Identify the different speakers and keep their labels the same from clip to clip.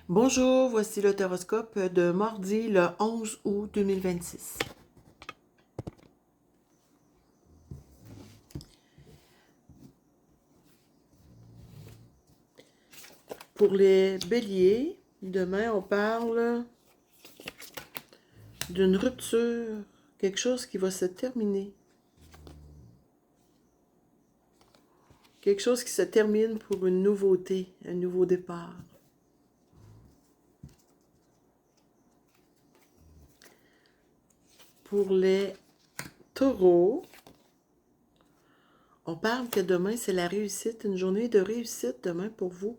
Speaker 1: Bonjour, voici le horoscope de mardi le 11 août 2026. Pour les béliers, demain on parle d'une rupture, quelque chose qui va se terminer. Quelque chose qui se termine pour une nouveauté, un nouveau départ. Pour les taureaux, on parle que demain c'est la réussite, une journée de réussite demain pour vous.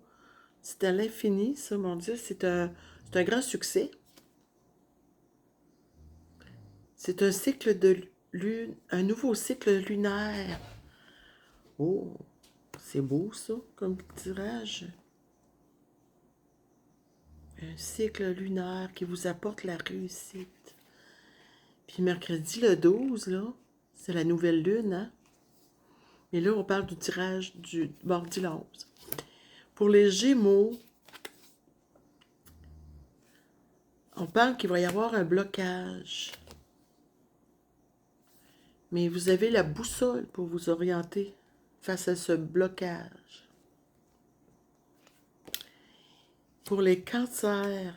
Speaker 1: C'est à l'infini, ça, mon Dieu, c'est un grand succès. C'est un cycle de lune, un nouveau cycle lunaire. Oh, c'est beau ça, comme tirage. Un cycle lunaire qui vous apporte la réussite. Puis mercredi le 12, là, c'est la nouvelle lune, hein? Mais là, on parle du tirage du mardi le 11. Pour les Gémeaux, on parle qu'il va y avoir un blocage. Mais vous avez la boussole pour vous orienter face à ce blocage. Pour les cancers,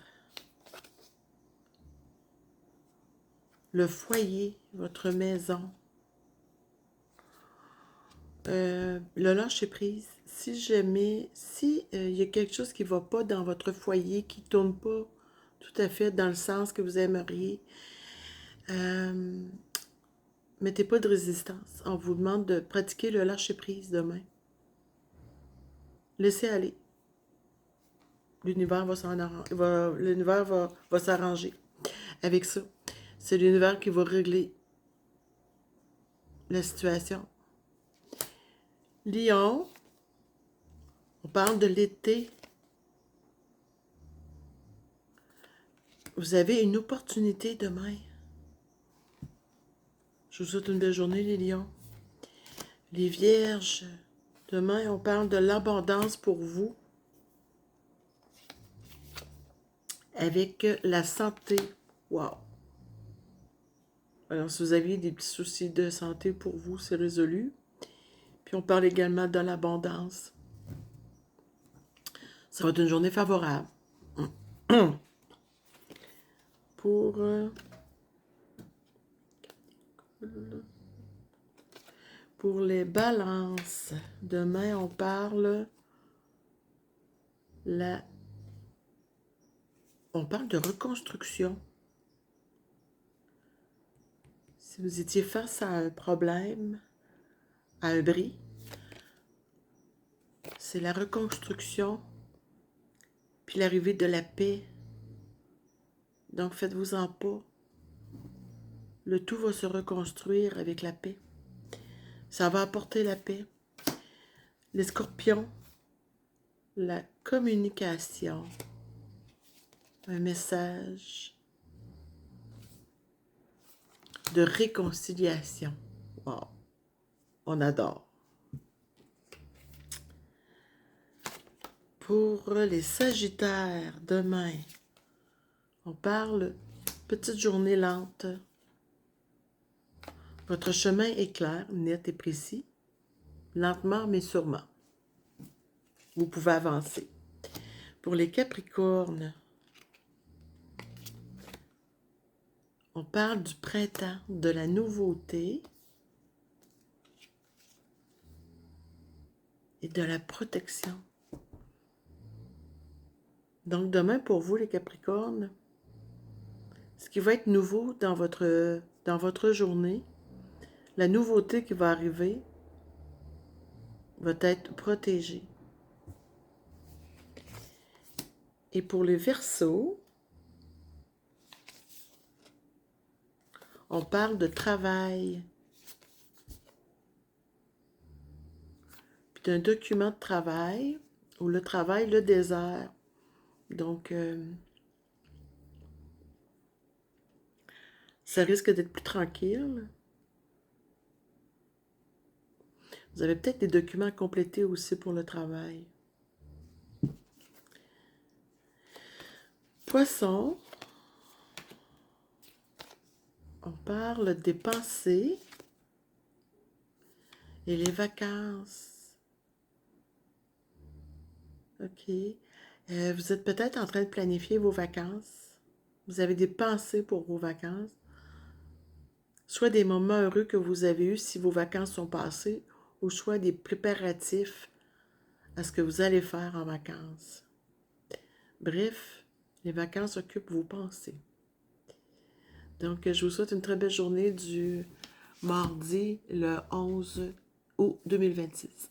Speaker 1: le foyer, votre maison, le lâcher-prise. Si jamais, si il y a quelque chose qui ne va pas dans votre foyer, qui ne tourne pas tout à fait dans le sens que vous aimeriez, euh, mettez pas de résistance. On vous demande de pratiquer le lâcher-prise demain. Laissez aller. L'univers va s'arranger avec ça. C'est l'univers qui va régler la situation. Lion, on parle de l'été. Vous avez une opportunité demain. Je vous souhaite une belle journée, les lions. Les vierges, demain, on parle de l'abondance pour vous. Avec la santé. Wow! Alors, si vous aviez des petits soucis de santé pour vous, c'est résolu. Puis, on parle également de l'abondance. Ça va être une journée favorable. Pour les balances, demain, on parle de reconstruction. Si vous étiez face à un problème, à un bris, c'est la reconstruction, puis l'arrivée de la paix. Donc, faites-vous-en pas. Le tout va se reconstruire avec la paix. Ça va apporter la paix. Les scorpions, la communication, un message de réconciliation. Wow, on adore. Pour les sagittaires, demain, on parle petite journée lente. Votre chemin est clair, net et précis. Lentement mais sûrement. Vous pouvez avancer. Pour les capricornes, on parle du printemps, de la nouveauté et de la protection. Donc demain, pour vous, les Capricornes, ce qui va être nouveau dans votre journée, la nouveauté qui va arriver, va être protégée. Et pour les Verseaux, on parle de travail, puis d'un document de travail, ou le travail, le désert. Donc, ça risque d'être plus tranquille. Vous avez peut-être des documents à compléter aussi pour le travail. Poisson, on parle des pensées et les vacances. OK. Vous êtes peut-être en train de planifier vos vacances. Vous avez des pensées pour vos vacances. Soit des moments heureux que vous avez eus si vos vacances sont passées, ou soit des préparatifs à ce que vous allez faire en vacances. Bref, les vacances occupent vos pensées. Donc, je vous souhaite une très belle journée du mardi le 11 août 2026.